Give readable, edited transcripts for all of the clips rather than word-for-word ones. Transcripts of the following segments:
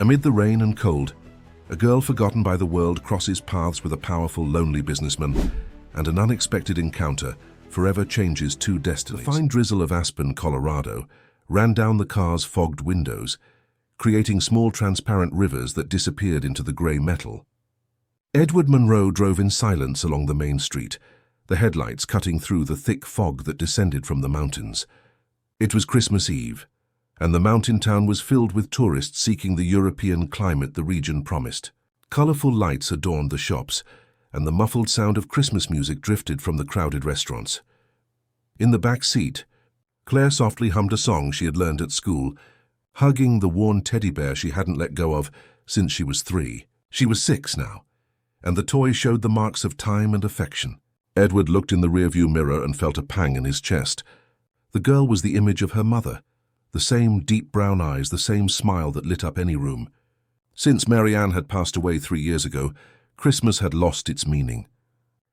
Amid the rain and cold, a girl forgotten by the world crosses paths with a powerful, lonely businessman, and an unexpected encounter forever changes two destinies. The fine drizzle of Aspen, Colorado, ran down the car's fogged windows, creating small transparent rivers that disappeared into the gray metal. Edward Monroe drove in silence along the main street, the headlights cutting through the thick fog that descended from the mountains. It was Christmas Eve, and the mountain town was filled with tourists seeking the European climate the region promised. Colorful lights adorned the shops, and the muffled sound of Christmas music drifted from the crowded restaurants. In the back seat, Claire softly hummed a song she had learned at school, hugging the worn teddy bear she hadn't let go of since she was 3. She was 6 now, and the toy showed the marks of time and affection. Edward looked in the rearview mirror and felt a pang in his chest. The girl was the image of her mother, the same deep brown eyes, the same smile that lit up any room. Since Mary Ann had passed away 3 years ago, Christmas had lost its meaning.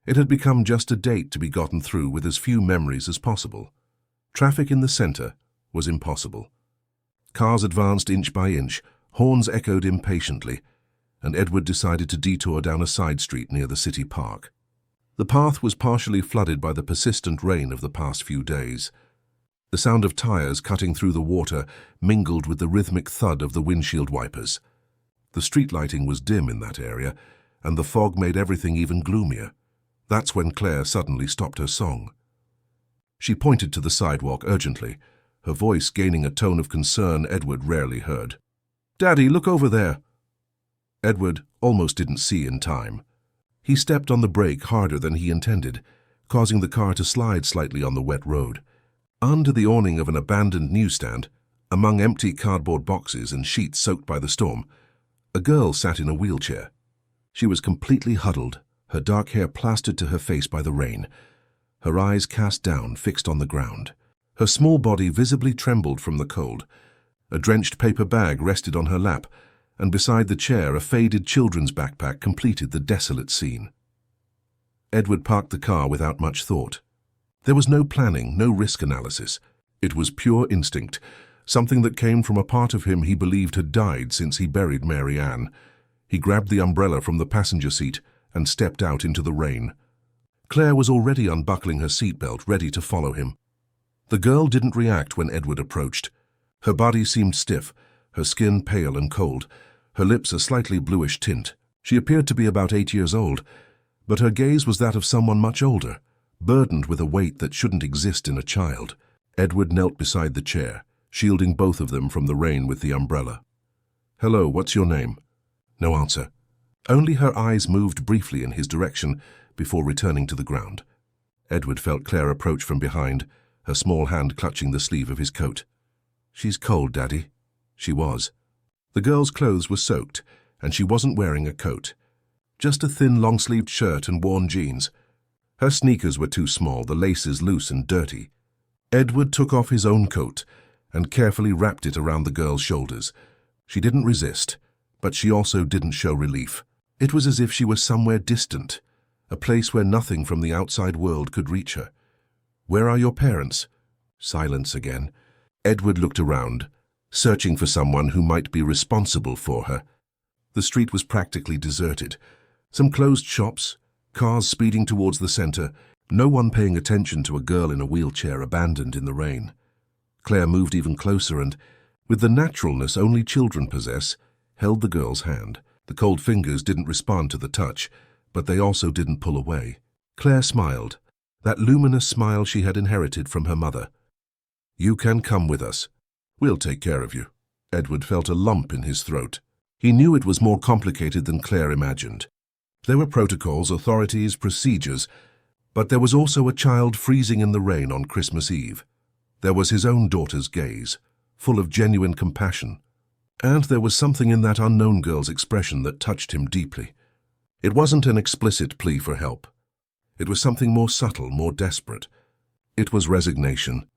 It had become just a date to be gotten through with as few memories as possible. Traffic in the center was impossible. Cars advanced inch by inch, horns echoed impatiently, and Edward decided to detour down a side street near the city park. The path was partially flooded by the persistent rain of the past few days. The sound of tires cutting through the water mingled with the rhythmic thud of the windshield wipers. The street lighting was dim in that area, and the fog made everything even gloomier. That's when Claire suddenly stopped her song. She pointed to the sidewalk urgently, her voice gaining a tone of concern Edward rarely heard. "Daddy, look over there!" Edward almost didn't see in time. He stepped on the brake harder than he intended, causing the car to slide slightly on the wet road. Under the awning of an abandoned newsstand, among empty cardboard boxes and sheets soaked by the storm, a girl sat in a wheelchair. She was completely huddled, her dark hair plastered to her face by the rain, her eyes cast down, fixed on the ground. Her small body visibly trembled from the cold. A drenched paper bag rested on her lap, and beside the chair a faded children's backpack completed the desolate scene. Edward parked the car without much thought. There was no planning, no risk analysis. It was pure instinct, something that came from a part of him he believed had died since he buried Mary Ann. He grabbed the umbrella from the passenger seat and stepped out into the rain. Claire was already unbuckling her seatbelt, ready to follow him. The girl didn't react when Edward approached. Her body seemed stiff, her skin pale and cold, her lips a slightly bluish tint. She appeared to be about 8 years old, but her gaze was that of someone much older, burdened with a weight that shouldn't exist in a child. Edward knelt beside the chair, shielding both of them from the rain with the umbrella. "Hello, what's your name?" No answer. Only her eyes moved briefly in his direction before returning to the ground. Edward felt Claire approach from behind, her small hand clutching the sleeve of his coat. "She's cold, Daddy." She was. The girl's clothes were soaked, and she wasn't wearing a coat. Just a thin, long-sleeved shirt and worn jeans. Her sneakers were too small, the laces loose and dirty. Edward took off his own coat and carefully wrapped it around the girl's shoulders. She didn't resist, but she also didn't show relief. It was as if she was somewhere distant, a place where nothing from the outside world could reach her. "Where are your parents?" Silence again. Edward looked around, searching for someone who might be responsible for her. The street was practically deserted. Some closed shops, cars speeding towards the center, no one paying attention to a girl in a wheelchair abandoned in the rain. Claire moved even closer and, with the naturalness only children possess, held the girl's hand. The cold fingers didn't respond to the touch, but they also didn't pull away. Claire smiled, that luminous smile she had inherited from her mother. "You can come with us. We'll take care of you." Edward felt a lump in his throat. He knew it was more complicated than Claire imagined. There were protocols, authorities, procedures, but there was also a child freezing in the rain on Christmas Eve. There was his own daughter's gaze, full of genuine compassion. And there was something in that unknown girl's expression that touched him deeply. It wasn't an explicit plea for help. It was something more subtle, more desperate. It was resignation,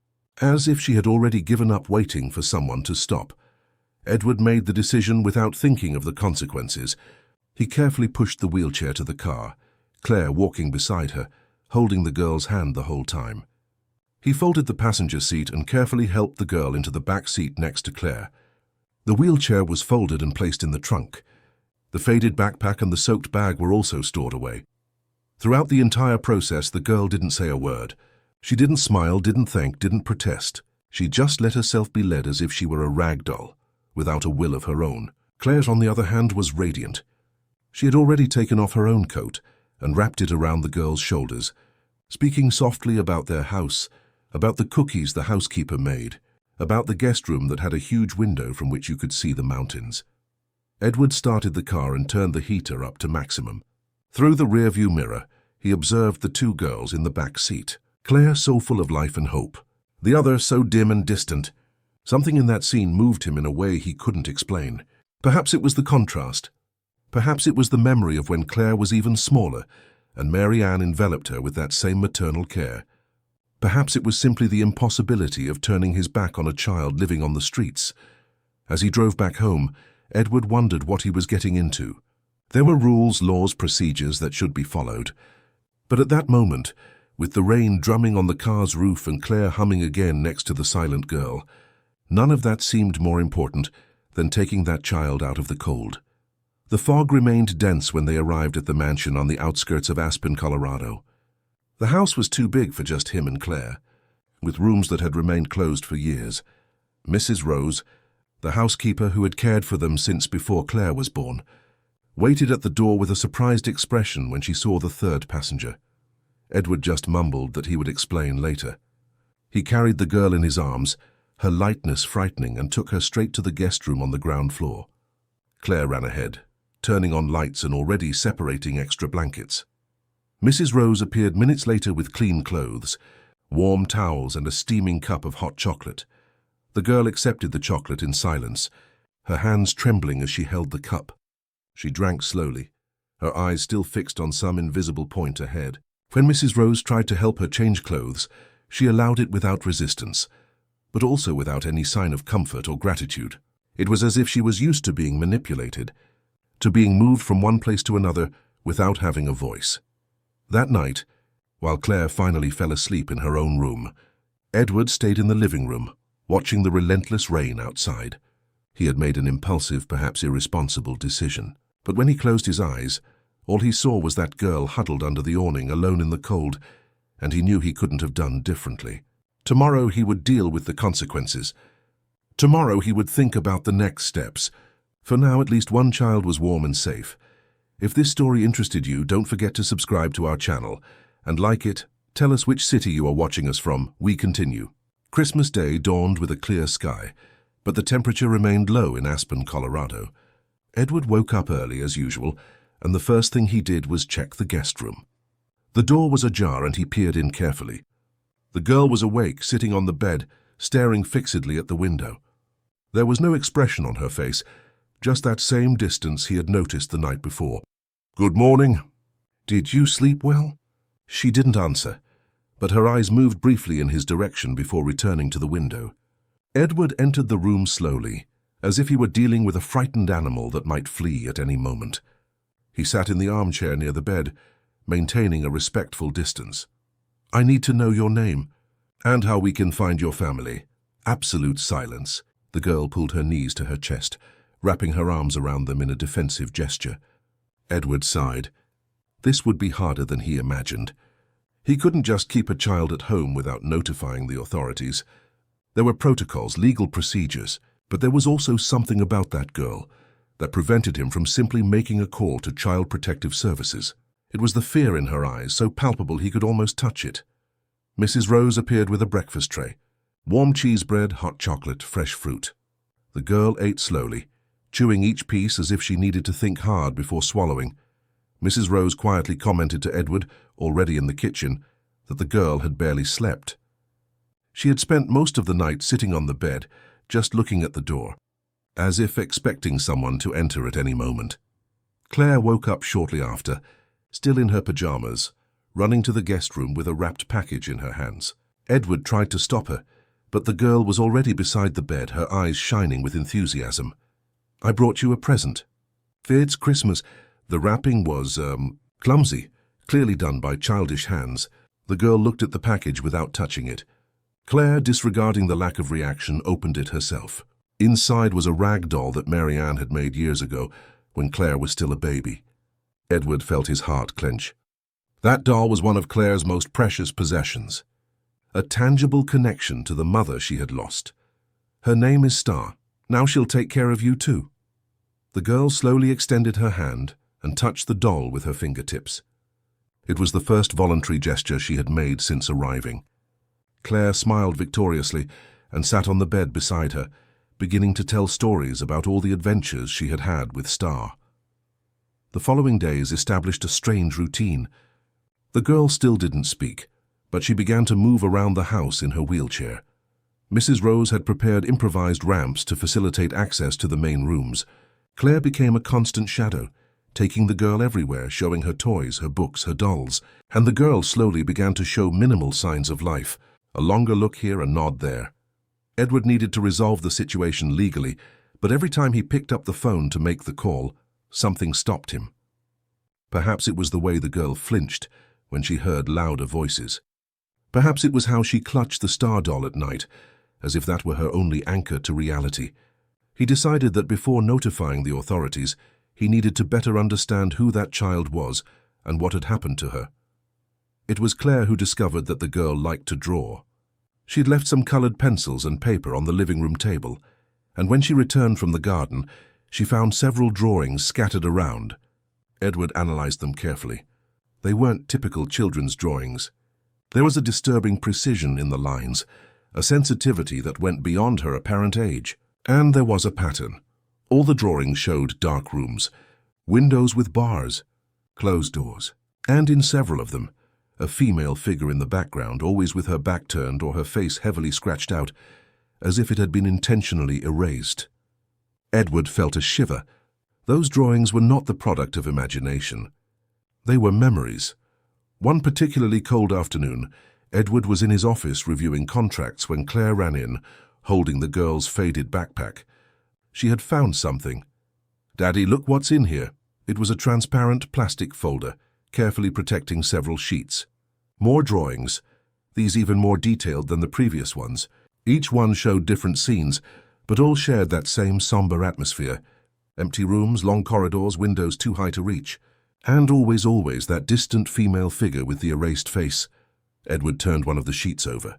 as if she had already given up waiting for someone to stop. Edward made the decision without thinking of the consequences. He carefully pushed the wheelchair to the car, Claire walking beside her, holding the girl's hand the whole time. He folded the passenger seat and carefully helped the girl into the back seat next to Claire. The wheelchair was folded and placed in the trunk. The faded backpack and the soaked bag were also stored away. Throughout the entire process, the girl didn't say a word. She didn't smile, didn't thank, didn't protest. She just let herself be led as if she were a rag doll, without a will of her own. Claire, on the other hand, was radiant. She had already taken off her own coat and wrapped it around the girl's shoulders, speaking softly about their house, about the cookies the housekeeper made, about the guest room that had a huge window from which you could see the mountains. Edward started the car and turned the heater up to maximum. Through the rearview mirror, he observed the two girls in the back seat, Claire so full of life and hope, the other so dim and distant. Something in that scene moved him in a way he couldn't explain. Perhaps it was the contrast. Perhaps it was the memory of when Claire was even smaller and Mary Ann enveloped her with that same maternal care. Perhaps it was simply the impossibility of turning his back on a child living on the streets. As he drove back home, Edward wondered what he was getting into. There were rules, laws, procedures that should be followed. But at that moment, with the rain drumming on the car's roof and Claire humming again next to the silent girl, none of that seemed more important than taking that child out of the cold. The fog remained dense when they arrived at the mansion on the outskirts of Aspen, Colorado. The house was too big for just him and Claire, with rooms that had remained closed for years. Mrs. Rose, the housekeeper who had cared for them since before Claire was born, waited at the door with a surprised expression when she saw the third passenger. Edward just mumbled that he would explain later. He carried the girl in his arms, her lightness frightening, and took her straight to the guest room on the ground floor. Claire ran ahead, turning on lights and already separating extra blankets. Mrs. Rose appeared minutes later with clean clothes, warm towels and a steaming cup of hot chocolate. The girl accepted the chocolate in silence, her hands trembling as she held the cup. She drank slowly, her eyes still fixed on some invisible point ahead. When Mrs. Rose tried to help her change clothes, she allowed it without resistance, but also without any sign of comfort or gratitude. It was as if she was used to being manipulated, to being moved from one place to another without having a voice. That night, while Claire finally fell asleep in her own room, Edward stayed in the living room, watching the relentless rain outside. He had made an impulsive, perhaps irresponsible decision. But when he closed his eyes, all he saw was that girl huddled under the awning, alone in the cold, and he knew he couldn't have done differently. Tomorrow he would deal with the consequences. Tomorrow he would think about the next steps. For now, at least one child was warm and safe. If this story interested you, don't forget to subscribe to our channel and like it. Tell us which city you are watching us from. We continue. Christmas Day dawned with a clear sky, but the temperature remained low in Aspen, Colorado. Edward woke up early as usual, and the first thing he did was check the guest room. The door was ajar and he peered in carefully. The girl was awake, sitting on the bed, staring fixedly at the window. There was no expression on her face, just that same distance he had noticed the night before. "Good morning. Did you sleep well?" She didn't answer, but her eyes moved briefly in his direction before returning to the window. Edward entered the room slowly, as if he were dealing with a frightened animal that might flee at any moment. He sat in the armchair near the bed, maintaining a respectful distance. "I need to know your name, and how we can find your family." Absolute silence. The girl pulled her knees to her chest, wrapping her arms around them in a defensive gesture. Edward sighed. This would be harder than he imagined. He couldn't just keep a child at home without notifying the authorities. There were protocols, legal procedures, but there was also something about that girl that prevented him from simply making a call to Child Protective Services. It was the fear in her eyes, so palpable he could almost touch it. Mrs. Rose appeared with a breakfast tray. Warm cheese bread, hot chocolate, fresh fruit. The girl ate slowly, chewing each piece as if she needed to think hard before swallowing. Mrs. Rose quietly commented to Edward, already in the kitchen, that the girl had barely slept. She had spent most of the night sitting on the bed, just looking at the door, as if expecting someone to enter at any moment. Claire woke up shortly after, still in her pajamas, running to the guest room with a wrapped package in her hands. Edward tried to stop her, but the girl was already beside the bed, her eyes shining with enthusiasm. "I brought you a present. It's Christmas." The wrapping was, clumsy, clearly done by childish hands. The girl looked at the package without touching it. Claire, disregarding the lack of reaction, opened it herself. Inside was a rag doll that Mary Ann had made years ago, when Claire was still a baby. Edward felt his heart clench. That doll was one of Claire's most precious possessions. A tangible connection to the mother she had lost. Her name is Star. Now she'll take care of you too. The girl slowly extended her hand and touched the doll with her fingertips. It was the first voluntary gesture she had made since arriving. Claire smiled victoriously and sat on the bed beside her, beginning to tell stories about all the adventures she had had with Star. The following days established a strange routine. The girl still didn't speak, but she began to move around the house in her wheelchair. Mrs. Rose had prepared improvised ramps to facilitate access to the main rooms. Claire became a constant shadow, taking the girl everywhere, showing her toys, her books, her dolls, and the girl slowly began to show minimal signs of life, a longer look here, a nod there. Edward needed to resolve the situation legally, but every time he picked up the phone to make the call, something stopped him. Perhaps it was the way the girl flinched when she heard louder voices. Perhaps it was how she clutched the Star doll at night, as if that were her only anchor to reality. He decided that before notifying the authorities, he needed to better understand who that child was and what had happened to her. It was Claire who discovered that the girl liked to draw. She'd left some colored pencils and paper on the living room table, and when she returned from the garden, she found several drawings scattered around. Edward analyzed them carefully. They weren't typical children's drawings. There was a disturbing precision in the lines, a sensitivity that went beyond her apparent age. And there was a pattern. All the drawings showed dark rooms, windows with bars, closed doors, and in several of them, a female figure in the background, always with her back turned or her face heavily scratched out, as if it had been intentionally erased. Edward felt a shiver. Those drawings were not the product of imagination. They were memories. One particularly cold afternoon, Edward was in his office reviewing contracts when Claire ran in, holding the girl's faded backpack. She had found something. "Daddy, look what's in here." It was a transparent plastic folder, carefully protecting several sheets. More drawings, these even more detailed than the previous ones. Each one showed different scenes, but all shared that same somber atmosphere. Empty rooms, long corridors, windows too high to reach. And always that distant female figure with the erased face. Edward turned one of the sheets over.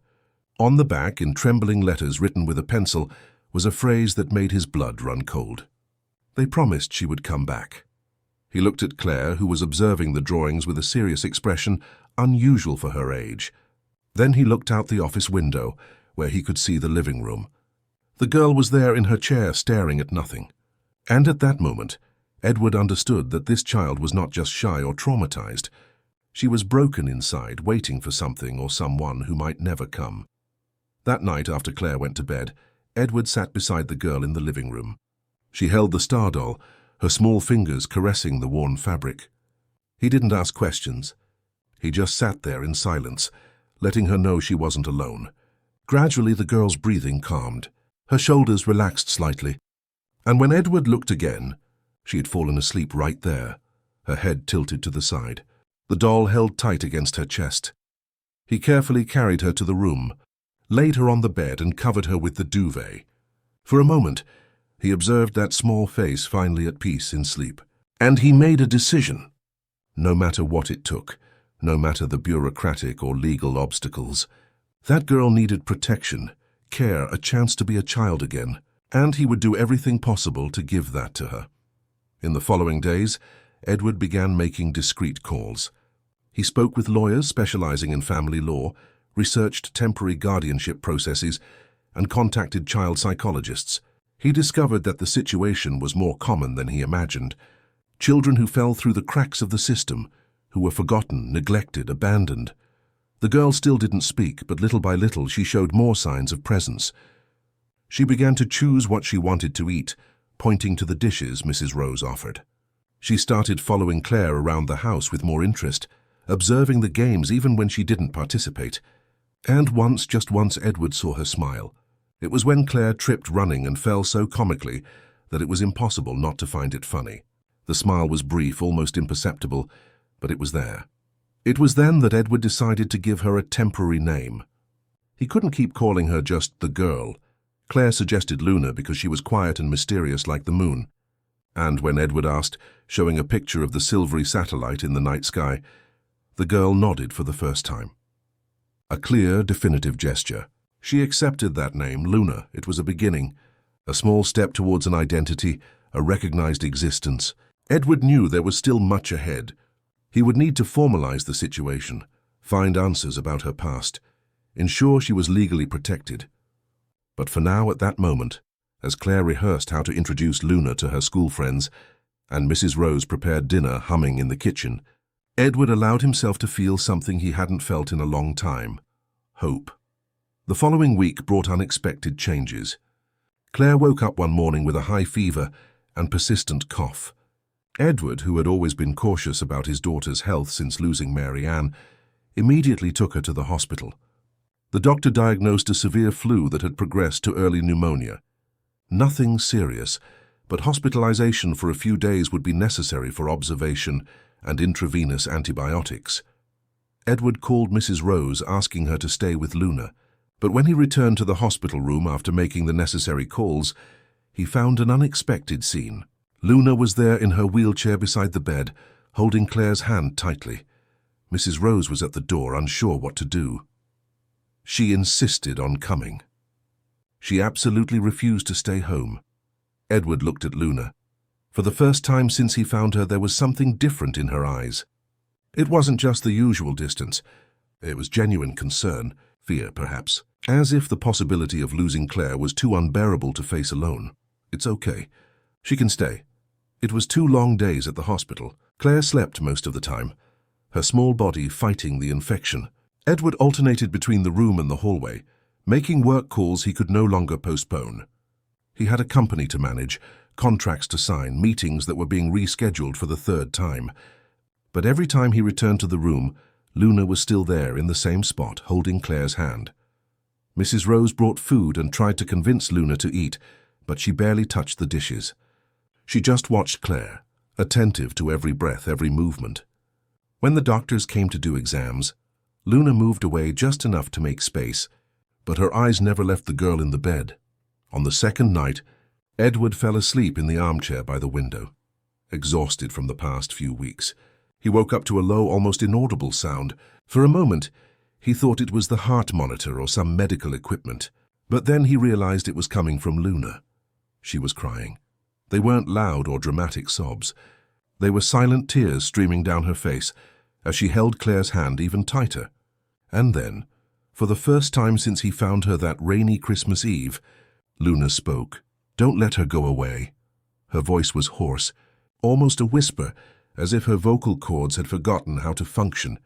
On the back, in trembling letters written with a pencil, was a phrase that made his blood run cold. They promised she would come back. He looked at Claire, who was observing the drawings with a serious expression unusual for her age. Then he looked out the office window, where he could see the living room. The girl was there in her chair, staring at nothing. And at that moment, Edward understood that this child was not just shy or traumatized. She was broken inside, waiting for something or someone who might never come. That night, after Claire went to bed, Edward sat beside the girl in the living room. She held the Star doll, her small fingers caressing the worn fabric. He didn't ask questions. He just sat there in silence, letting her know she wasn't alone. Gradually, the girl's breathing calmed. Her shoulders relaxed slightly. And when Edward looked again, she had fallen asleep right there, her head tilted to the side, the doll held tight against her chest. He carefully carried her to the room, laid her on the bed and covered her with the duvet. For a moment, he observed that small face finally at peace in sleep. And he made a decision. No matter what it took, no matter the bureaucratic or legal obstacles, that girl needed protection, care, a chance to be a child again, and he would do everything possible to give that to her. In the following days, Edward began making discreet calls. He spoke with lawyers specializing in family law, researched temporary guardianship processes, and contacted child psychologists. He discovered that the situation was more common than he imagined. Children who fell through the cracks of the system, who were forgotten, neglected, abandoned. The girl still didn't speak, but little by little she showed more signs of presence. She began to choose what she wanted to eat, pointing to the dishes Mrs. Rose offered. She started following Claire around the house with more interest, observing the games even when she didn't participate. And once, just once, Edward saw her smile. It was when Claire tripped running and fell so comically that it was impossible not to find it funny. The smile was brief, almost imperceptible, but it was there. It was then that Edward decided to give her a temporary name. He couldn't keep calling her just the girl. Claire suggested Luna because she was quiet and mysterious like the moon. And when Edward asked, showing a picture of the silvery satellite in the night sky, the girl nodded for the first time. A clear, definitive gesture. She accepted that name, Luna. It was a beginning, a small step towards an identity, a recognized existence. Edward knew there was still much ahead. He would need to formalize the situation, find answers about her past, ensure she was legally protected. But for now, at that moment, as Claire rehearsed how to introduce Luna to her school friends, and Mrs. Rose prepared dinner humming in the kitchen, Edward allowed himself to feel something he hadn't felt in a long time: hope. The following week brought unexpected changes. Claire woke up one morning with a high fever and persistent cough. Edward, who had always been cautious about his daughter's health since losing Mary Ann, immediately took her to the hospital. The doctor diagnosed a severe flu that had progressed to early pneumonia. Nothing serious, but hospitalization for a few days would be necessary for observation and intravenous antibiotics. Edward called Mrs. Rose, asking her to stay with Luna, but when he returned to the hospital room after making the necessary calls, he found an unexpected scene. Luna was there in her wheelchair beside the bed, holding Claire's hand tightly. Mrs. Rose was at the door, unsure what to do. She insisted on coming. She absolutely refused to stay home. Edward looked at Luna. For the first time since he found her, there was something different in her eyes. It wasn't just the usual distance. It was genuine concern, fear perhaps, as if the possibility of losing Claire was too unbearable to face alone. It's okay. She can stay. It was 2 long days at the hospital. Claire slept most of the time, her small body fighting the infection. Edward alternated between the room and the hallway, making work calls he could no longer postpone. He had a company to manage, contracts to sign, meetings that were being rescheduled for the 3rd time. But every time he returned to the room, Luna was still there in the same spot, holding Claire's hand. Mrs. Rose brought food and tried to convince Luna to eat, but she barely touched the dishes. She just watched Claire, attentive to every breath, every movement. When the doctors came to do exams, Luna moved away just enough to make space, but her eyes never left the girl in the bed. On the 2nd night, Edward fell asleep in the armchair by the window, exhausted from the past few weeks. He woke up to a low, almost inaudible sound. For a moment, he thought it was the heart monitor or some medical equipment, but then he realized it was coming from Luna. She was crying. They weren't loud or dramatic sobs. They were silent tears streaming down her face as she held Claire's hand even tighter. And then, for the first time since he found her that rainy Christmas Eve, Luna spoke. "Don't let her go away." Her voice was hoarse, almost a whisper, as if her vocal cords had forgotten how to function.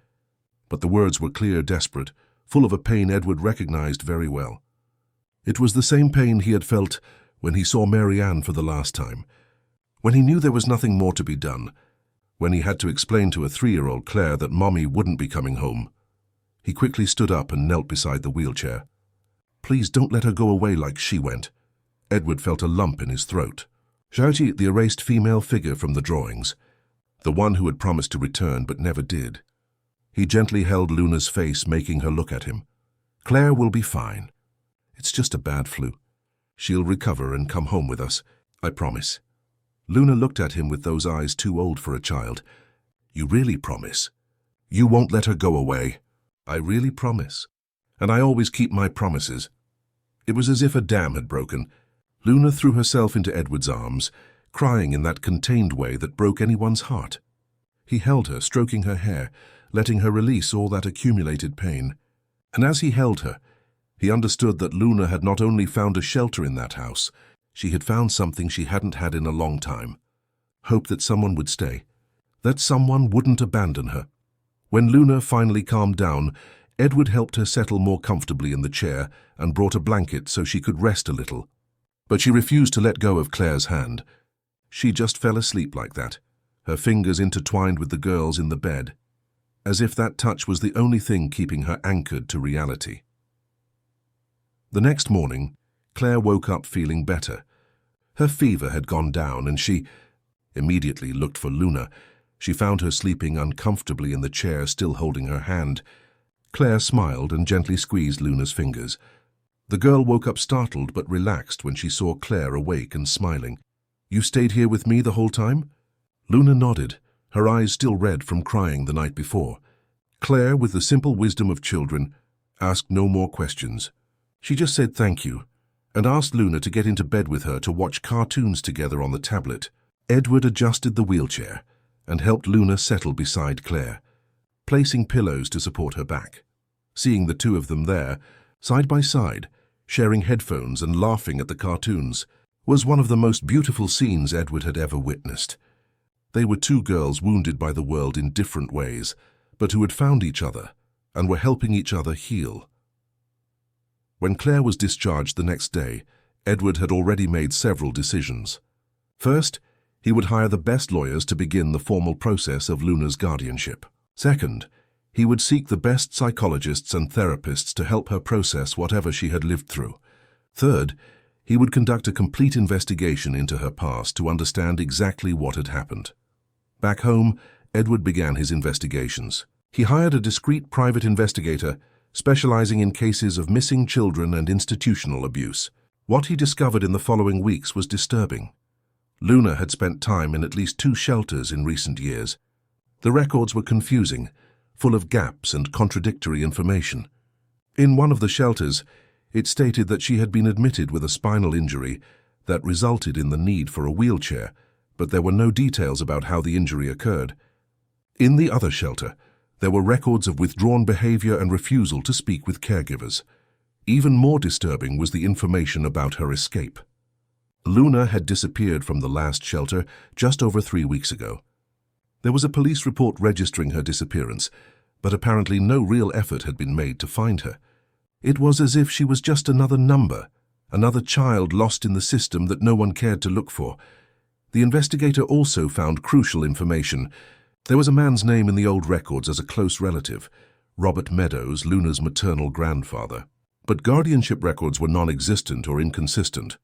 But the words were clear, desperate, full of a pain Edward recognized very well. It was the same pain he had felt when he saw Mary Ann for the last time, when he knew there was nothing more to be done, when he had to explain to a 3-year-old Claire that Mommy wouldn't be coming home. He quickly stood up and knelt beside the wheelchair. "Please don't let her go away like she went." Edward felt a lump in his throat. Xiaoji, the erased female figure from the drawings, the one who had promised to return but never did. He gently held Luna's face, making her look at him. "Claire will be fine. It's just a bad flu. She'll recover and come home with us, I promise." Luna looked at him with those eyes too old for a child. "You really promise? You won't let her go away?" "I really promise. And I always keep my promises." It was as if a dam had broken. Luna threw herself into Edward's arms, crying in that contained way that broke anyone's heart. He held her, stroking her hair, letting her release all that accumulated pain. And as he held her, he understood that Luna had not only found a shelter in that house, she had found something she hadn't had in a long time. Hope that someone would stay, that someone wouldn't abandon her. When Luna finally calmed down, Edward helped her settle more comfortably in the chair and brought a blanket so she could rest a little. But she refused to let go of Claire's hand. She just fell asleep like that, her fingers intertwined with the girl's in the bed, as if that touch was the only thing keeping her anchored to reality. The next morning, Claire woke up feeling better. Her fever had gone down and she immediately looked for Luna. She found her sleeping uncomfortably in the chair, still holding her hand. Claire smiled and gently squeezed Luna's fingers. The girl woke up startled but relaxed when she saw Claire awake and smiling. "You stayed here with me the whole time?" Luna nodded, her eyes still red from crying the night before. Claire, with the simple wisdom of children, asked no more questions. She just said thank you, and asked Luna to get into bed with her to watch cartoons together on the tablet. Edward adjusted the wheelchair and helped Luna settle beside Claire, placing pillows to support her back. Seeing the two of them there, side by side, sharing headphones and laughing at the cartoons, was one of the most beautiful scenes Edward had ever witnessed. They were two girls wounded by the world in different ways, but who had found each other and were helping each other heal. When Claire was discharged the next day, Edward had already made several decisions. First, he would hire the best lawyers to begin the formal process of Luna's guardianship. Second, he would seek the best psychologists and therapists to help her process whatever she had lived through. Third, he would conduct a complete investigation into her past to understand exactly what had happened. Back home, Edward began his investigations. He hired a discreet private investigator specializing in cases of missing children and institutional abuse. What he discovered in the following weeks was disturbing. Luna had spent time in at least 2 shelters in recent years. The records were confusing, full of gaps and contradictory information. In one of the shelters, it stated that she had been admitted with a spinal injury that resulted in the need for a wheelchair, but there were no details about how the injury occurred. In the other shelter, there were records of withdrawn behavior and refusal to speak with caregivers. Even more disturbing was the information about her escape. Luna had disappeared from the last shelter just over 3 weeks ago. There was a police report registering her disappearance, but apparently no real effort had been made to find her. It was as if she was just another number, another child lost in the system that no one cared to look for. The investigator also found crucial information. There was a man's name in the old records as a close relative, Robert Meadows, Luna's maternal grandfather. But guardianship records were non-existent or inconsistent.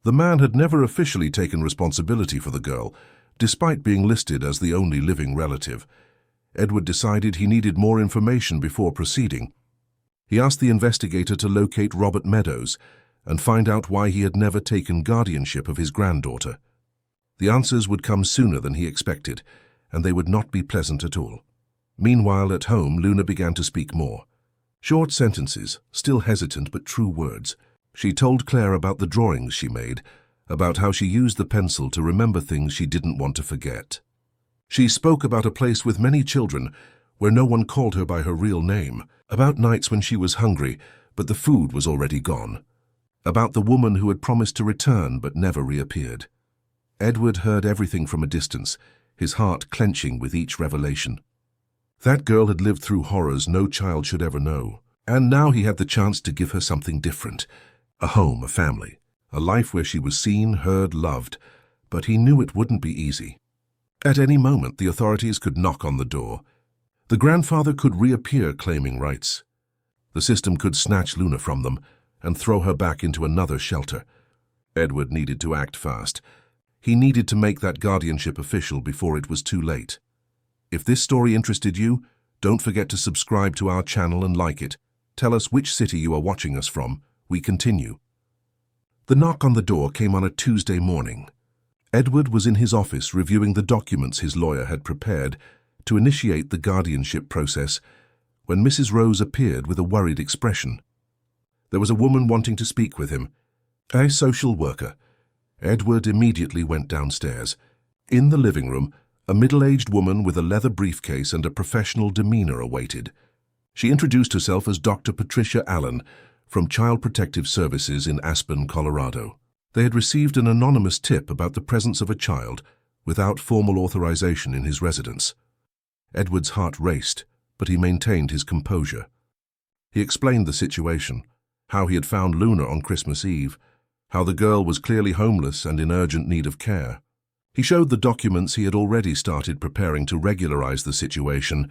The man had never officially taken responsibility for the girl, despite being listed as the only living relative. Edward decided he needed more information before proceeding. He asked the investigator to locate Robert Meadows and find out why he had never taken guardianship of his granddaughter. The answers would come sooner than he expected, and they would not be pleasant at all. Meanwhile, at home, Luna began to speak more. Short sentences, still hesitant but true words. She told Claire about the drawings she made, about how she used the pencil to remember things she didn't want to forget. She spoke about a place with many children where no one called her by her real name, about nights when she was hungry but the food was already gone, about the woman who had promised to return but never reappeared. Edward heard everything from a distance, his heart clenching with each revelation. That girl had lived through horrors no child should ever know, and now he had the chance to give her something different, a home, a family, a life where she was seen, heard, loved, but he knew it wouldn't be easy. At any moment, the authorities could knock on the door. The grandfather could reappear claiming rights. The system could snatch Luna from them and throw her back into another shelter. Edward needed to act fast. He needed to make that guardianship official before it was too late. If this story interested you, don't forget to subscribe to our channel and like it. Tell us which city you are watching us from. We continue. The knock on the door came on a Tuesday morning. Edward was in his office reviewing the documents his lawyer had prepared to initiate the guardianship process when Mrs. Rose appeared with a worried expression. There was a woman wanting to speak with him, a social worker. Edward immediately went downstairs. In the living room, a middle-aged woman with a leather briefcase and a professional demeanor awaited. She introduced herself as Dr. Patricia Allen from Child Protective Services in Aspen, Colorado. They had received an anonymous tip about the presence of a child without formal authorization in his residence. Edward's heart raced, but he maintained his composure. He explained the situation, how he had found Luna on Christmas Eve, how the girl was clearly homeless and in urgent need of care. He showed the documents he had already started preparing to regularize the situation.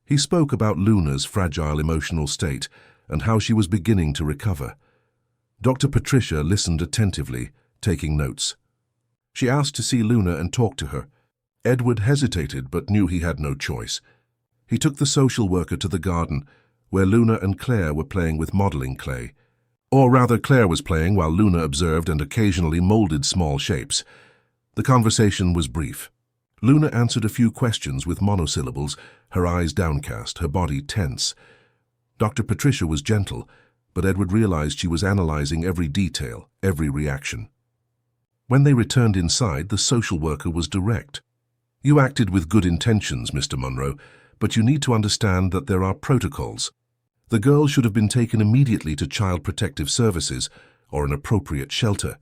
He spoke about Luna's fragile emotional state and how she was beginning to recover. Dr. Patricia listened attentively, taking notes. She asked to see Luna and talk to her. Edward hesitated but knew he had no choice. He took the social worker to the garden, where Luna and Claire were playing with modeling clay. Or rather, Claire was playing while Luna observed and occasionally molded small shapes. The conversation was brief. Luna answered a few questions with monosyllables, her eyes downcast, her body tense. Dr. Patricia was gentle, but Edward realized she was analyzing every detail, every reaction. When they returned inside, the social worker was direct. "You acted with good intentions, Mr. Munro, but you need to understand that there are protocols. The girl should have been taken immediately to Child Protective Services or an appropriate shelter.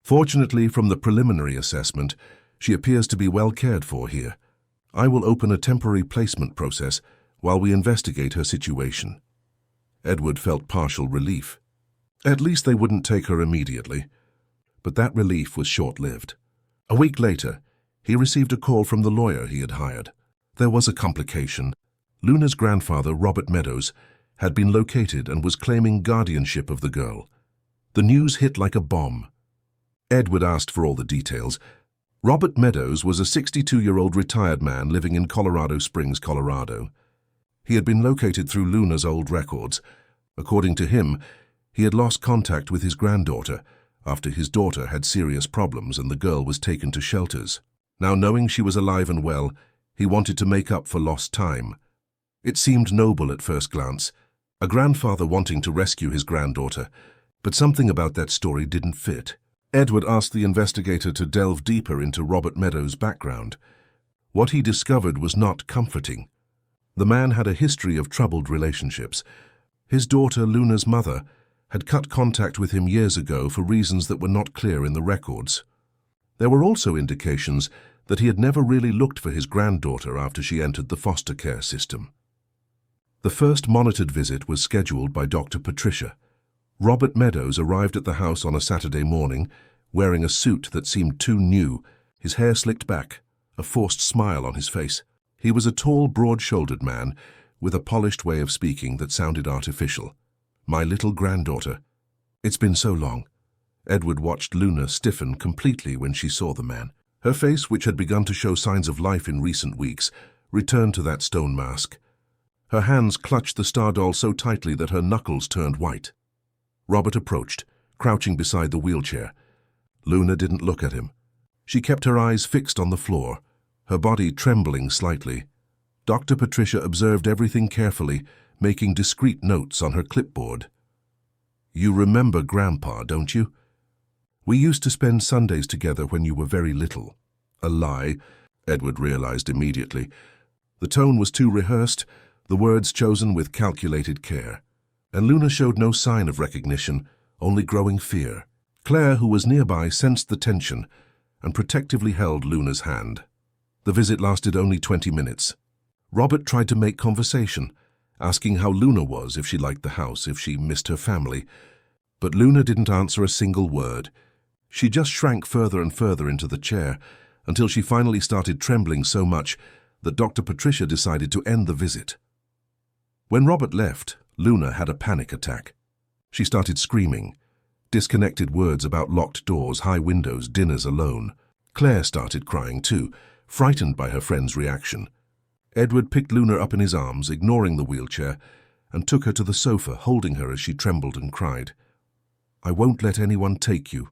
Fortunately, from the preliminary assessment, she appears to be well cared for here. I will open a temporary placement process while we investigate her situation." Edward felt partial relief. At least they wouldn't take her immediately. But that relief was short-lived. A week later, he received a call from the lawyer he had hired. There was a complication. Luna's grandfather, Robert Meadows, had been located and was claiming guardianship of the girl. The news hit like a bomb. Edward asked for all the details. Robert Meadows was a 62-year-old retired man living in Colorado Springs, Colorado. He had been located through Luna's old records. According to him, he had lost contact with his granddaughter after his daughter had serious problems and the girl was taken to shelters. Now, knowing she was alive and well, he wanted to make up for lost time. It seemed noble at first glance, a grandfather wanting to rescue his granddaughter, but something about that story didn't fit. Edward asked the investigator to delve deeper into Robert Meadows' background. What he discovered was not comforting. The man had a history of troubled relationships. His daughter, Luna's mother, had cut contact with him years ago for reasons that were not clear in the records. There were also indications that he had never really looked for his granddaughter after she entered the foster care system. The first monitored visit was scheduled by Dr. Patricia. Robert Meadows arrived at the house on a Saturday morning, wearing a suit that seemed too new, his hair slicked back, a forced smile on his face. He was a tall, broad-shouldered man with a polished way of speaking that sounded artificial. "My little granddaughter. It's been so long." Edward watched Luna stiffen completely when she saw the man. Her face, which had begun to show signs of life in recent weeks, returned to that stone mask. Her hands clutched the star doll so tightly that her knuckles turned white. Robert approached, crouching beside the wheelchair. Luna didn't look at him. She kept her eyes fixed on the floor, her body trembling slightly. Dr. Patricia observed everything carefully, making discreet notes on her clipboard. "You remember Grandpa, don't you? We used to spend Sundays together when you were very little." A lie, Edward realized immediately. The tone was too rehearsed, the words chosen with calculated care. And Luna showed no sign of recognition, only growing fear. Claire, who was nearby, sensed the tension and protectively held Luna's hand. The visit lasted only 20 minutes. Robert tried to make conversation, asking how Luna was, if she liked the house, if she missed her family. But Luna didn't answer a single word. She just shrank further and further into the chair until she finally started trembling so much that Dr. Patricia decided to end the visit. When Robert left, Luna had a panic attack. She started screaming, disconnected words about locked doors, high windows, dinners alone. Claire started crying too, frightened by her friend's reaction. Edward picked Luna up in his arms, ignoring the wheelchair, and took her to the sofa, holding her as she trembled and cried. "I won't let anyone take you.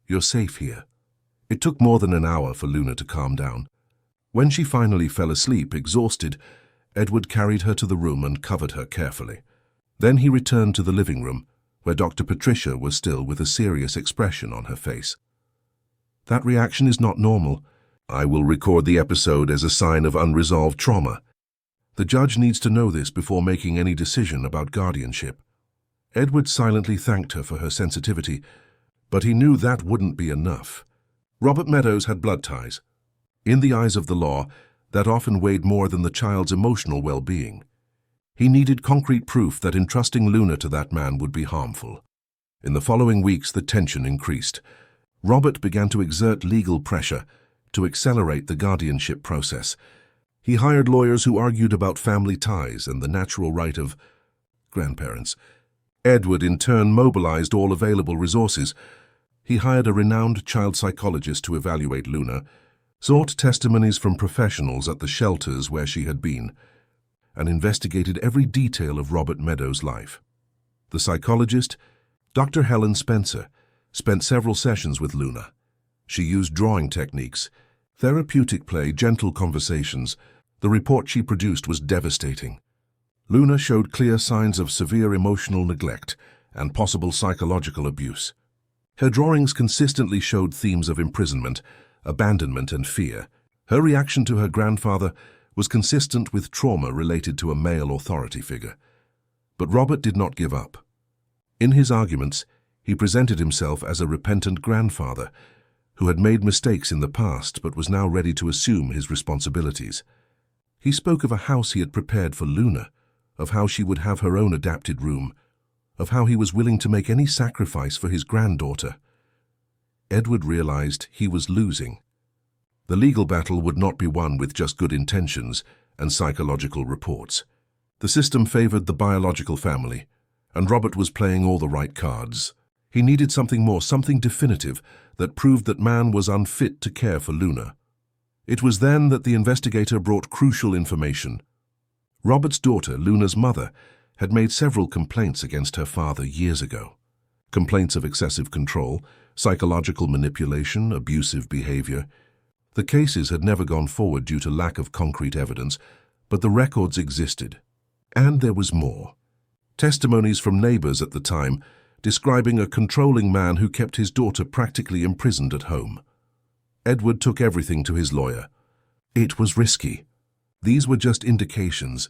You're safe here." It took more than an hour for Luna to calm down. When she finally fell asleep, exhausted, Edward carried her to the room and covered her carefully. Then he returned to the living room, where Dr. Patricia was still with a serious expression on her face. "That reaction is not normal. I will record the episode as a sign of unresolved trauma. The judge needs to know this before making any decision about guardianship." Edward silently thanked her for her sensitivity, but he knew that wouldn't be enough. Robert Meadows had blood ties. In the eyes of the law, that often weighed more than the child's emotional well-being. He needed concrete proof that entrusting Luna to that man would be harmful. In the following weeks, the tension increased. Robert began to exert legal pressure to accelerate the guardianship process. He hired lawyers who argued about family ties and the natural right of grandparents. Edward, in turn, mobilized all available resources. He hired a renowned child psychologist to evaluate Luna, sought testimonies from professionals at the shelters where she had been, and investigated every detail of Robert Meadows' life. The psychologist, Dr. Helen Spencer spent several sessions with Luna. She used drawing techniques, therapeutic play, gentle conversations. The report she produced was devastating. Luna showed clear signs of severe emotional neglect and possible psychological abuse. Her drawings consistently showed themes of imprisonment, abandonment, and fear. Her reaction to her grandfather was consistent with trauma related to a male authority figure. But Robert did not give up. In his arguments, he presented himself as a repentant grandfather who had made mistakes in the past but was now ready to assume his responsibilities. He spoke of a house he had prepared for Luna, of how she would have her own adapted room, of how he was willing to make any sacrifice for his granddaughter. Edward realized he was losing. The legal battle would not be won with just good intentions and psychological reports. The system favored the biological family, and Robert was playing all the right cards. He needed something more, something definitive that proved that man was unfit to care for Luna. It was then that the investigator brought crucial information. Robert's daughter, Luna's mother, had made several complaints against her father years ago. Complaints of excessive control, psychological manipulation, abusive behavior. The cases had never gone forward due to lack of concrete evidence, but the records existed. And there was more. Testimonies from neighbors at the time describing a controlling man who kept his daughter practically imprisoned at home. Edward took everything to his lawyer. It was risky. These were just indications,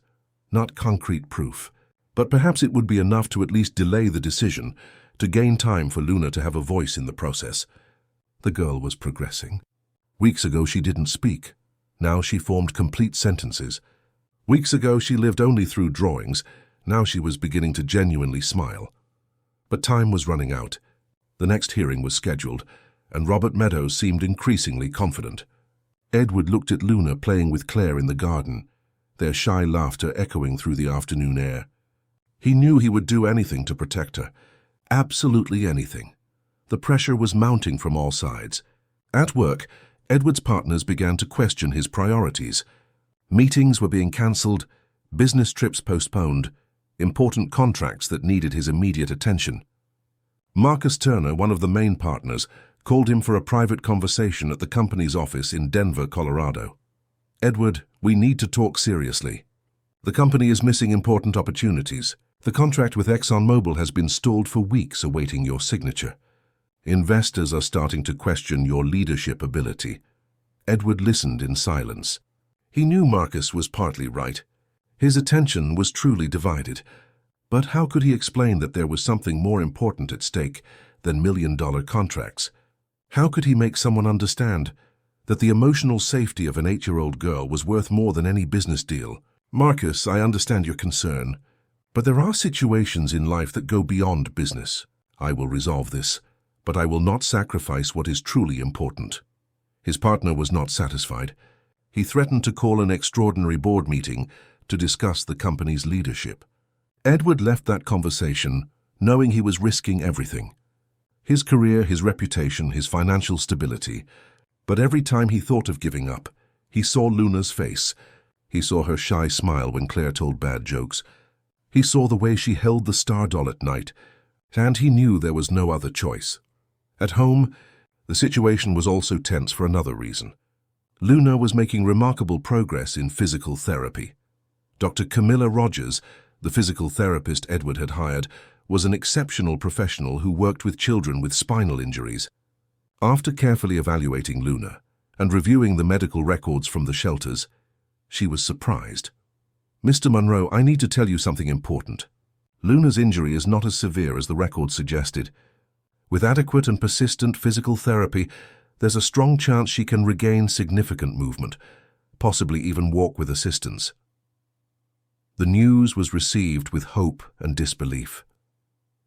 not concrete proof. But perhaps it would be enough to at least delay the decision, to gain time for Luna to have a voice in the process. The girl was progressing. Weeks ago she didn't speak. Now she formed complete sentences. Weeks ago she lived only through drawings. Now she was beginning to genuinely smile. But time was running out. The next hearing was scheduled, and Robert Meadows seemed increasingly confident. Edward looked at Luna playing with Claire in the garden, their shy laughter echoing through the afternoon air. He knew he would do anything to protect her. Absolutely anything. The pressure was mounting from all sides. At work, Edward's partners began to question his priorities. Meetings were being cancelled, business trips postponed, important contracts that needed his immediate attention. Marcus Turner, one of the main partners, called him for a private conversation at the company's office in Denver, Colorado. "Edward, we need to talk seriously. The company is missing important opportunities. The contract with ExxonMobil has been stalled for weeks awaiting your signature. Investors are starting to question your leadership ability." Edward listened in silence. He knew Marcus was partly right. His attention was truly divided. But how could he explain that there was something more important at stake than million-dollar contracts? How could he make someone understand that the emotional safety of an 8-year-old girl was worth more than any business deal? "Marcus, I understand your concern, but there are situations in life that go beyond business. I will resolve this, but I will not sacrifice what is truly important." His partner was not satisfied. He threatened to call an extraordinary board meeting to discuss the company's leadership. Edward left that conversation knowing he was risking everything. His career, his reputation, his financial stability. But every time he thought of giving up, he saw Luna's face. He saw her shy smile when Claire told bad jokes. He saw the way she held the star doll at night, and he knew there was no other choice. At home, the situation was also tense for another reason. Luna was making remarkable progress in physical therapy. Dr. Camilla Rogers, the physical therapist Edward had hired, was an exceptional professional who worked with children with spinal injuries. After carefully evaluating Luna and reviewing the medical records from the shelters, she was surprised. "Mr. Monroe, I need to tell you something important. Luna's injury is not as severe as the record suggested. With adequate and persistent physical therapy, there's a strong chance she can regain significant movement, possibly even walk with assistance." The news was received with hope and disbelief.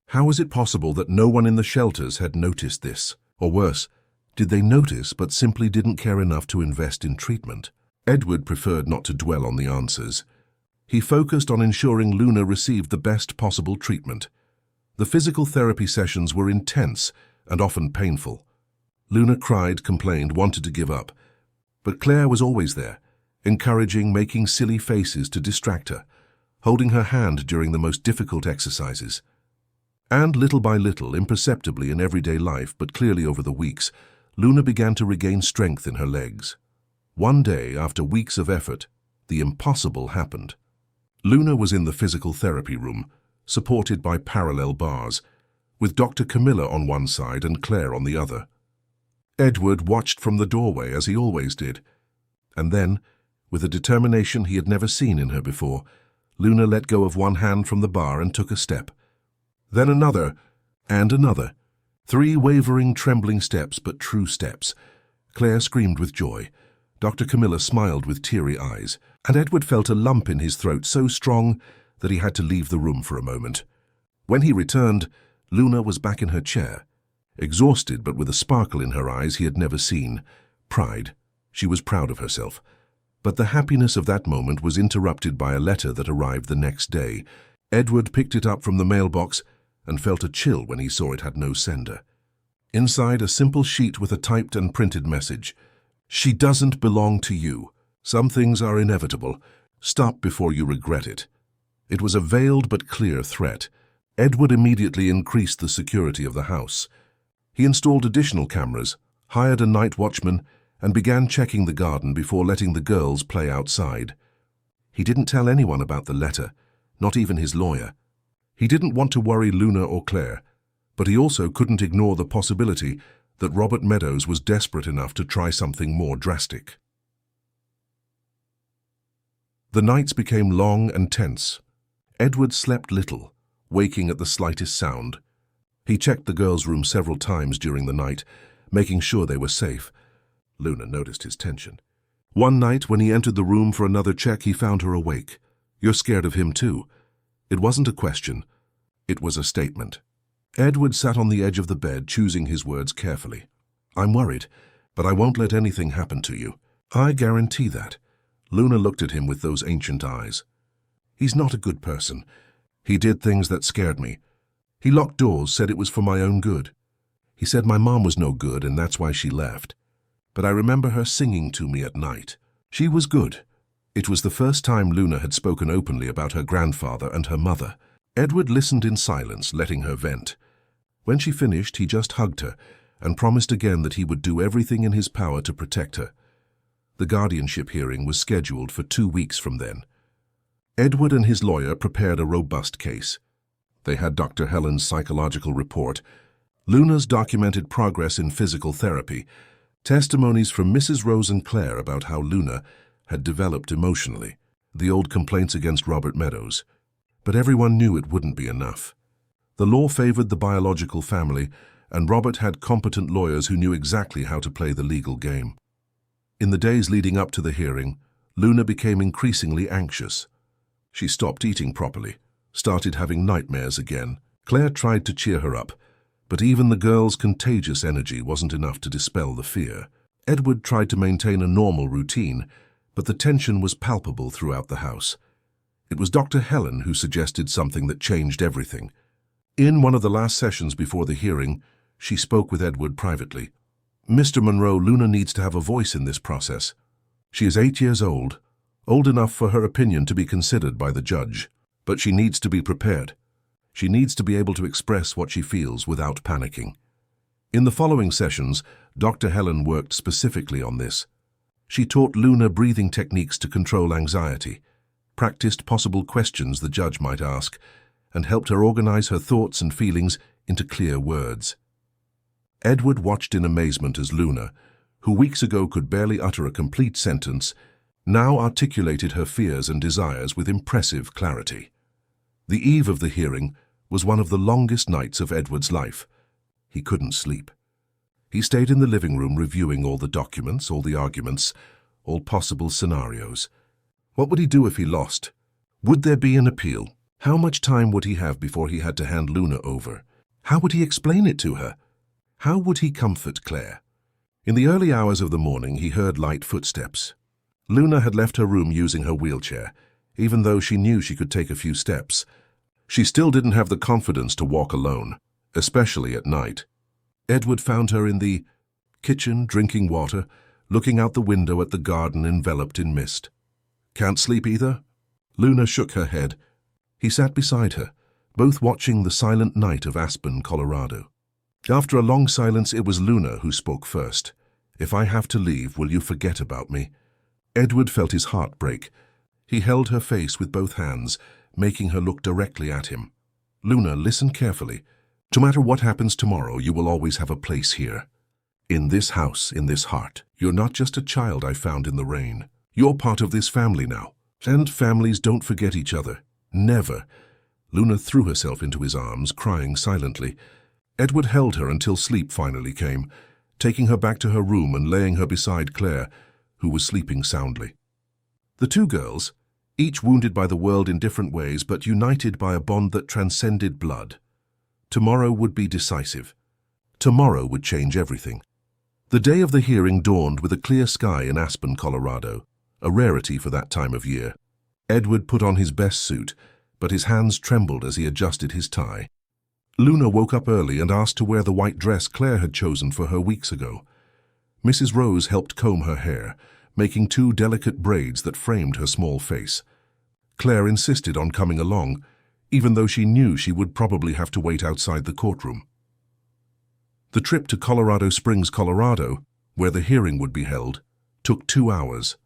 How was it possible that no one in the shelters had noticed this? Or worse, did they notice but simply didn't care enough to invest in treatment? Edward preferred not to dwell on the answers. He focused on ensuring Luna received the best possible treatment. The physical therapy sessions were intense and often painful. Luna cried, complained, wanted to give up. But Claire was always there, encouraging, making silly faces to distract her, holding her hand during the most difficult exercises. And little by little, imperceptibly in everyday life, but clearly over the weeks, Luna began to regain strength in her legs. One day, after weeks of effort, the impossible happened. Luna was in the physical therapy room, supported by parallel bars, with Dr. Camilla on one side and Claire on the other. Edward watched from the doorway as he always did, and then, with a determination he had never seen in her before, Luna let go of one hand from the bar and took a step. Then another, and another. 3 wavering, trembling steps, but true steps. Claire screamed with joy. Dr. Camilla smiled with teary eyes, and Edward felt a lump in his throat so strong that he had to leave the room for a moment. When he returned, Luna was back in her chair, exhausted but with a sparkle in her eyes he had never seen. Pride. She was proud of herself. But the happiness of that moment was interrupted by a letter that arrived the next day. Edward picked it up from the mailbox and felt a chill when he saw it had no sender. Inside, a simple sheet with a typed and printed message. "She doesn't belong to you. Some things are inevitable. Stop before you regret it." It was a veiled but clear threat. Edward immediately increased the security of the house. He installed additional cameras, hired a night watchman, and began checking the garden before letting the girls play outside. He didn't tell anyone about the letter, not even his lawyer. He didn't want to worry Luna or Claire, but he also couldn't ignore the possibility that Robert Meadows was desperate enough to try something more drastic. The nights became long and tense. Edward slept little, waking at the slightest sound. He checked the girls' room several times during the night, making sure they were safe. Luna noticed his tension. One night, when he entered the room for another check, he found her awake. "You're scared of him too." It wasn't a question. It was a statement. Edward sat on the edge of the bed, choosing his words carefully. "I'm worried, but I won't let anything happen to you. I guarantee that." Luna looked at him with those ancient eyes. "He's not a good person. He did things that scared me. He locked doors, said it was for my own good. He said my mom was no good and that's why she left. But I remember her singing to me at night. She was good." It was the first time Luna had spoken openly about her grandfather and her mother. Edward listened in silence, letting her vent. When she finished, he just hugged her and promised again that he would do everything in his power to protect her. The guardianship hearing was scheduled for 2 weeks from then. Edward and his lawyer prepared a robust case. They had Dr. Helen's psychological report, Luna's documented progress in physical therapy, testimonies from Mrs. Rose and Claire about how Luna had developed emotionally, the old complaints against Robert Meadows. But everyone knew it wouldn't be enough. The law favored the biological family, and Robert had competent lawyers who knew exactly how to play the legal game. In the days leading up to the hearing, Luna became increasingly anxious. She stopped eating properly, started having nightmares again. Claire tried to cheer her up, but even the girl's contagious energy wasn't enough to dispel the fear. Edward tried to maintain a normal routine, but the tension was palpable throughout the house. It was Dr. Helen who suggested something that changed everything. In one of the last sessions before the hearing, she spoke with Edward privately. "Mr. Monroe, Luna needs to have a voice in this process. She is 8 years old enough for her opinion to be considered by the judge, but she needs to be prepared. She needs to be able to express what she feels without panicking." In the following sessions, Dr. Helen worked specifically on this. She taught Luna breathing techniques to control anxiety, practiced possible questions the judge might ask, and helped her organize her thoughts and feelings into clear words. Edward watched in amazement as Luna, who weeks ago could barely utter a complete sentence, now articulated her fears and desires with impressive clarity. The eve of the hearing was one of the longest nights of Edward's life. He couldn't sleep. He stayed in the living room reviewing all the documents, all the arguments, all possible scenarios. What would he do if he lost? Would there be an appeal? How much time would he have before he had to hand Luna over? How would he explain it to her? How would he comfort Claire? In the early hours of the morning, he heard light footsteps. Luna had left her room using her wheelchair, even though she knew she could take a few steps. She still didn't have the confidence to walk alone, especially at night. Edward found her in the kitchen, drinking water, looking out the window at the garden enveloped in mist. "Can't sleep either?" Luna shook her head. He sat beside her, both watching the silent night of Aspen, Colorado. After a long silence, it was Luna who spoke first. "If I have to leave, will you forget about me?" Edward felt his heart break. He held her face with both hands, making her look directly at him. "Luna, listen carefully. No matter what happens tomorrow, you will always have a place here. In this house, in this heart. You're not just a child I found in the rain. You're part of this family now. And families don't forget each other. Never." Luna threw herself into his arms, crying silently. Edward held her until sleep finally came, taking her back to her room and laying her beside Claire, who was sleeping soundly. The two girls, each wounded by the world in different ways but united by a bond that transcended blood. Tomorrow would be decisive. Tomorrow would change everything. The day of the hearing dawned with a clear sky in Aspen, Colorado, a rarity for that time of year. Edward put on his best suit, but his hands trembled as he adjusted his tie. Luna woke up early and asked to wear the white dress Claire had chosen for her weeks ago. Mrs. Rose helped comb her hair, making two delicate braids that framed her small face. Claire insisted on coming along, even though she knew she would probably have to wait outside the courtroom. The trip to Colorado Springs, Colorado, where the hearing would be held, took 2 hours.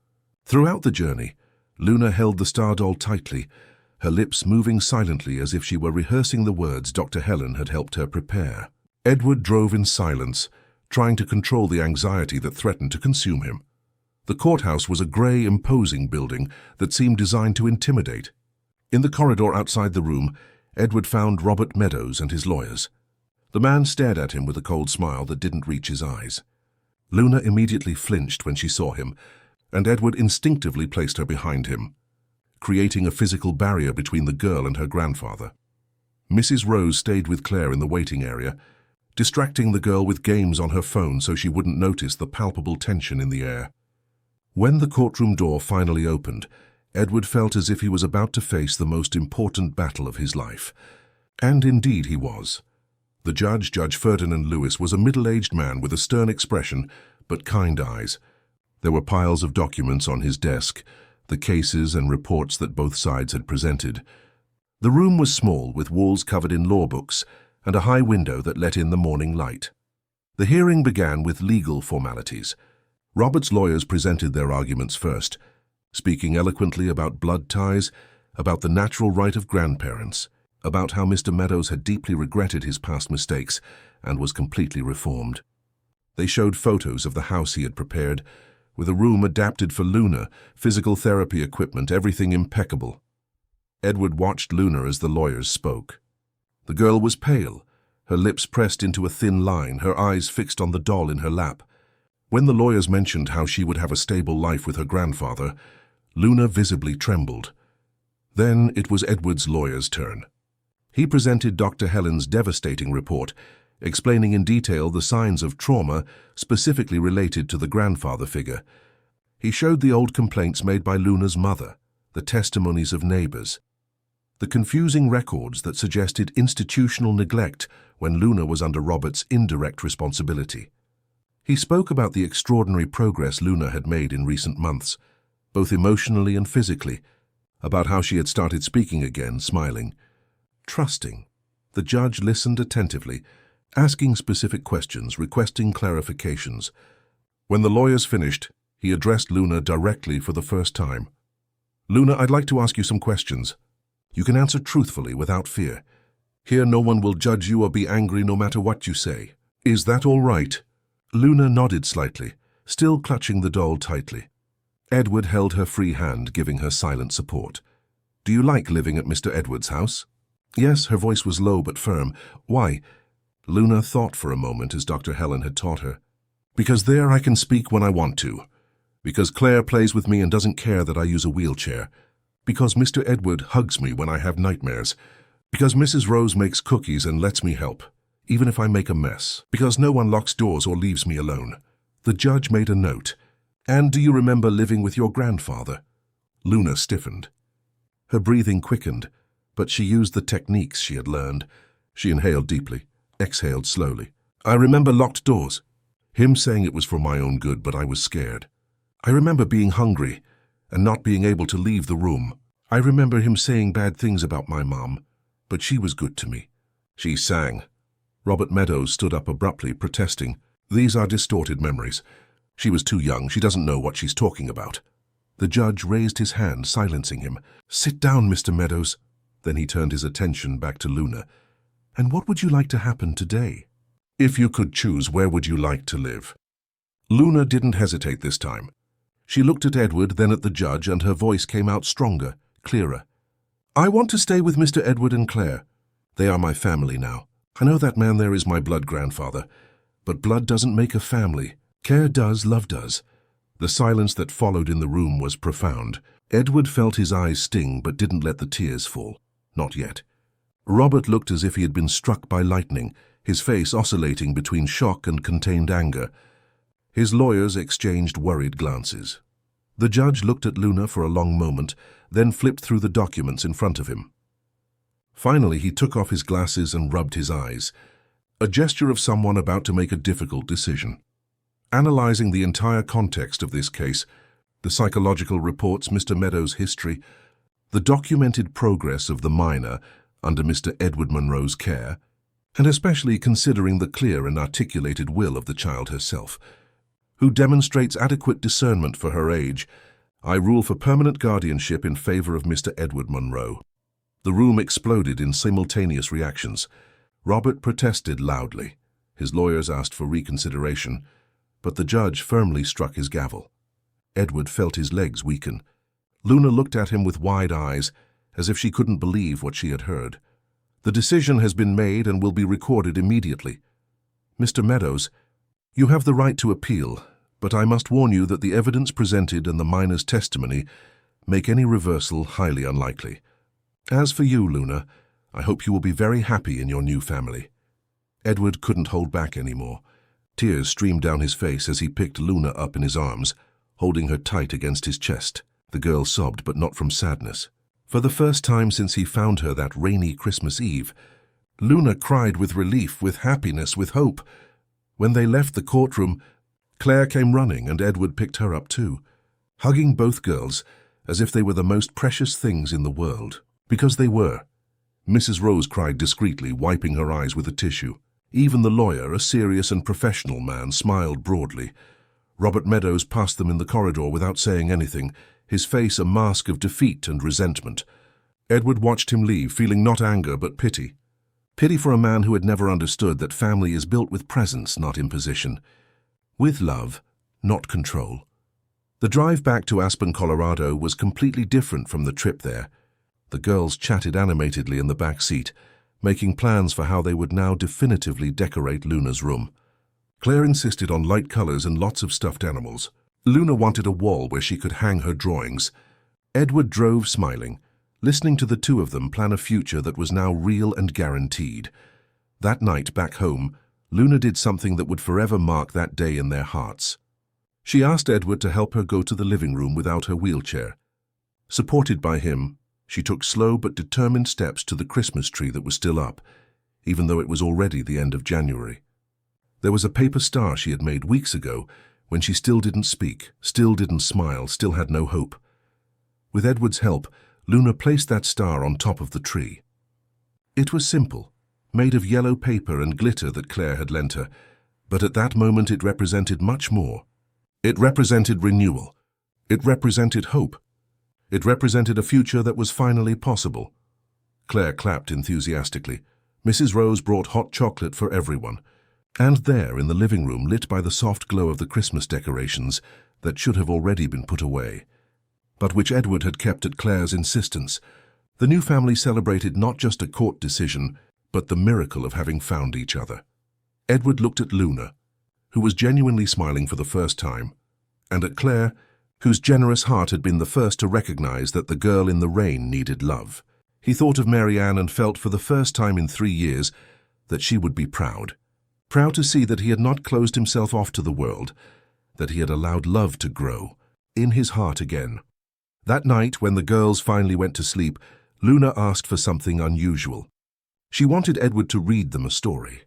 Throughout the journey, Luna held the star doll tightly, her lips moving silently as if she were rehearsing the words Dr. Helen had helped her prepare. Edward drove in silence, trying to control the anxiety that threatened to consume him. The courthouse was a gray, imposing building that seemed designed to intimidate. In the corridor outside the room, Edward found Robert Meadows and his lawyers. The man stared at him with a cold smile that didn't reach his eyes. Luna immediately flinched when she saw him, and Edward instinctively placed her behind him, creating a physical barrier between the girl and her grandfather. Mrs. Rose stayed with Claire in the waiting area, distracting the girl with games on her phone so she wouldn't notice the palpable tension in the air. When the courtroom door finally opened, Edward felt as if he was about to face the most important battle of his life. And indeed he was. The judge, Judge Ferdinand Lewis, was a middle-aged man with a stern expression but kind eyes. There were piles of documents on his desk, the cases and reports that both sides had presented. The room was small, with walls covered in law books and a high window that let in the morning light. The hearing began with legal formalities. Robert's lawyers presented their arguments first, speaking eloquently about blood ties, about the natural right of grandparents, about how Mr. Meadows had deeply regretted his past mistakes and was completely reformed. They showed photos of the house he had prepared, with a room adapted for Luna, physical therapy equipment, everything impeccable. Edward watched Luna as the lawyers spoke. The girl was pale, her lips pressed into a thin line, her eyes fixed on the doll in her lap. When the lawyers mentioned how she would have a stable life with her grandfather, Luna visibly trembled. Then it was Edward's lawyer's turn. He presented Dr. Helen's devastating report, explaining in detail the signs of trauma specifically related to the grandfather figure. He showed the old complaints made by Luna's mother, the testimonies of neighbors, the confusing records that suggested institutional neglect when Luna was under Robert's indirect responsibility. He spoke about the extraordinary progress Luna had made in recent months, both emotionally and physically, about how she had started speaking again, smiling, trusting. The judge listened attentively, asking specific questions, requesting clarifications. When the lawyers finished, he addressed Luna directly for the first time. "Luna, I'd like to ask you some questions. You can answer truthfully without fear. Here no one will judge you or be angry no matter what you say. Is that all right?" Luna nodded slightly, still clutching the doll tightly. Edward held her free hand, giving her silent support. "Do you like living at Mr. Edwards' house?" "Yes," her voice was low but firm. "Why?" Luna thought for a moment as Dr. Helen had taught her. "Because there I can speak when I want to. Because Claire plays with me and doesn't care that I use a wheelchair. Because Mr. Edward hugs me when I have nightmares. Because Mrs. Rose makes cookies and lets me help, even if I make a mess. Because no one locks doors or leaves me alone." The judge made a note. "And do you remember living with your grandfather?" Luna stiffened. Her breathing quickened, but she used the techniques she had learned. She inhaled deeply, exhaled slowly. "I remember locked doors. Him saying it was for my own good, but I was scared. I remember being hungry and not being able to leave the room. I remember him saying bad things about my mom, but she was good to me. She sang. Robert Meadows stood up abruptly, protesting. These are distorted memories. She was too young. She doesn't know what she's talking about. The judge raised his hand, silencing him. Sit down, Mr. Meadows. Then he turned his attention back to Luna. And what would you like to happen today? If you could choose, where would you like to live? Luna didn't hesitate this time. She looked at Edward, then at the judge, and her voice came out stronger, clearer. I want to stay with Mr. Edward and Claire. They are my family now. I know that man there is my blood grandfather, but blood doesn't make a family. Care does, love does. The silence that followed in the room was profound. Edward felt his eyes sting, but didn't let the tears fall. Not yet. Robert looked as if he had been struck by lightning, his face oscillating between shock and contained anger. His lawyers exchanged worried glances. The judge looked at Luna for a long moment, then flipped through the documents in front of him. Finally, he took off his glasses and rubbed his eyes, a gesture of someone about to make a difficult decision. Analyzing the entire context of this case, the psychological reports, Mr. Meadows' history, the documented progress of the minor under Mr. Edward Monroe's care, and especially considering the clear and articulated will of the child herself, who demonstrates adequate discernment for her age, I rule for permanent guardianship in favor of Mr. Edward Monroe. The room exploded in simultaneous reactions. Robert protested loudly. His lawyers asked for reconsideration, but the judge firmly struck his gavel. Edward felt his legs weaken. Luna looked at him with wide eyes, as if she couldn't believe what she had heard. The decision has been made and will be recorded immediately. Mr. Meadows, you have the right to appeal, but I must warn you that the evidence presented and the minor's testimony make any reversal highly unlikely. As for you, Luna, I hope you will be very happy in your new family. Edward couldn't hold back anymore. Tears streamed down his face as he picked Luna up in his arms, holding her tight against his chest. The girl sobbed, but not from sadness. For the first time since he found her that rainy Christmas Eve, Luna cried with relief, with happiness, with hope. When they left the courtroom, Claire came running and Edward picked her up too, hugging both girls as if they were the most precious things in the world. Because they were. Mrs. Rose cried discreetly, wiping her eyes with a tissue. Even the lawyer, a serious and professional man, smiled broadly. Robert Meadows passed them in the corridor without saying anything, his face a mask of defeat and resentment. Edward watched him leave, feeling not anger but pity. Pity for a man who had never understood that family is built with presence, not imposition. With love, not control. The drive back to Aspen, Colorado was completely different from the trip there. The girls chatted animatedly in the back seat, making plans for how they would now definitively decorate Luna's room. Claire insisted on light colors and lots of stuffed animals. Luna wanted a wall where she could hang her drawings. Edward drove smiling, listening to the two of them plan a future that was now real and guaranteed. That night, back home, Luna did something that would forever mark that day in their hearts. She asked Edward to help her go to the living room without her wheelchair. Supported by him, she took slow but determined steps to the Christmas tree that was still up, even though it was already the end of January. There was a paper star she had made weeks ago when she still didn't speak, still didn't smile, still had no hope. With Edward's help, Luna placed that star on top of the tree. It was simple, made of yellow paper and glitter that Claire had lent her, but at that moment it represented much more. It represented renewal. It represented hope. It represented a future that was finally possible. Claire clapped enthusiastically. Mrs. Rose brought hot chocolate for everyone. And there, in the living room, lit by the soft glow of the Christmas decorations that should have already been put away, but which Edward had kept at Claire's insistence, the new family celebrated not just a court decision, but the miracle of having found each other. Edward looked at Luna, who was genuinely smiling for the first time, and at Claire, whose generous heart had been the first to recognize that the girl in the rain needed love. He thought of Mary Ann and felt for the first time in 3 years that she would be proud. Proud to see that he had not closed himself off to the world, that he had allowed love to grow in his heart again. That night, when the girls finally went to sleep, Luna asked for something unusual. She wanted Edward to read them a story.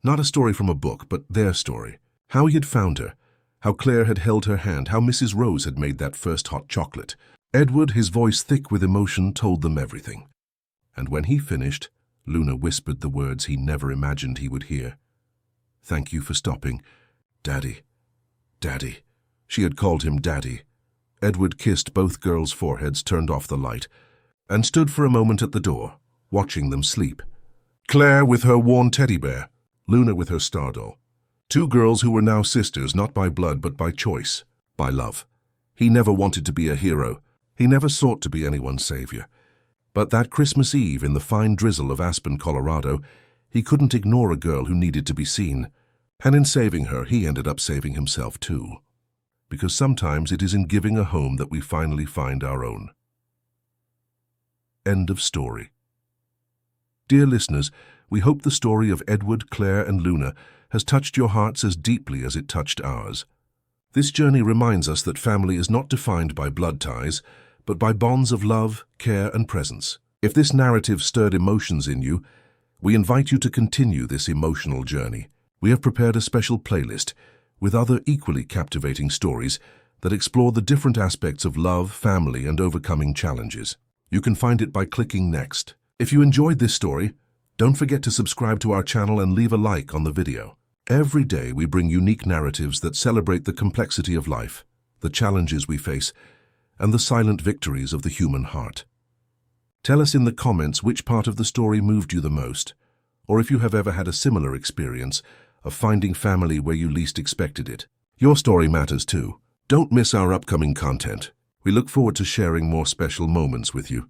Not a story from a book, but their story. How he had found her, how Claire had held her hand, how Mrs. Rose had made that first hot chocolate. Edward, his voice thick with emotion, told them everything. And when he finished, Luna whispered the words he never imagined he would hear. "Thank you for stopping. Daddy. Daddy." She had called him Daddy. Edward kissed both girls' foreheads, turned off the light, and stood for a moment at the door, watching them sleep. Claire with her worn teddy bear, Luna with her star doll. Two girls who were now sisters, not by blood but by choice, by love. He never wanted to be a hero. He never sought to be anyone's savior. But that Christmas Eve in the fine drizzle of Aspen, Colorado, he couldn't ignore a girl who needed to be seen. And in saving her, he ended up saving himself too. Because sometimes it is in giving a home that we finally find our own. End of story. Dear listeners, we hope the story of Edward, Claire, and Luna has touched your hearts as deeply as it touched ours. This journey reminds us that family is not defined by blood ties, but by bonds of love, care, and presence. If this narrative stirred emotions in you, we invite you to continue this emotional journey. We have prepared a special playlist with other equally captivating stories that explore the different aspects of love, family, and overcoming challenges. You can find it by clicking next. If you enjoyed this story, don't forget to subscribe to our channel and leave a like on the video. Every day we bring unique narratives that celebrate the complexity of life, the challenges we face, and the silent victories of the human heart. Tell us in the comments which part of the story moved you the most, or if you have ever had a similar experience of finding family where you least expected it. Your story matters too. Don't miss our upcoming content. We look forward to sharing more special moments with you.